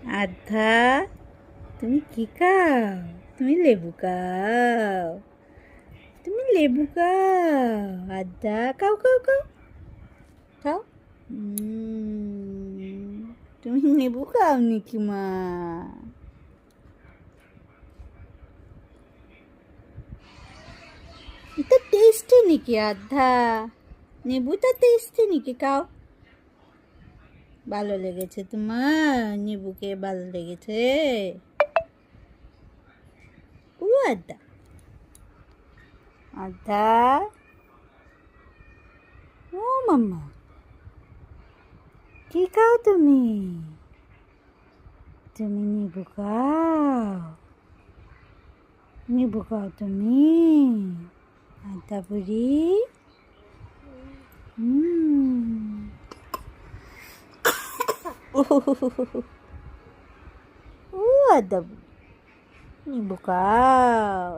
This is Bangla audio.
আধ্যা, তুমি কি খাও? তুমি লেবু খাও? তুমি লেবু খাও? আধ্যা, খাও খাও খাও খাও। তুমি লেবু খাও নাকি মা? এটা টেস্টি নাকি আধ্যা? লেবুটা টেস্টি নাকি? খাও। ভালো লেগেছে তোমার? নিবুকে ভালো লেগেছে? ও আদা, আদা, ও মাম্মা, কি খাও তুমি? তুমি নিবু খাও? নিবু খাও তুমি? আদা বুড়ি, ও আদা বুড়ি, নিবু খাও?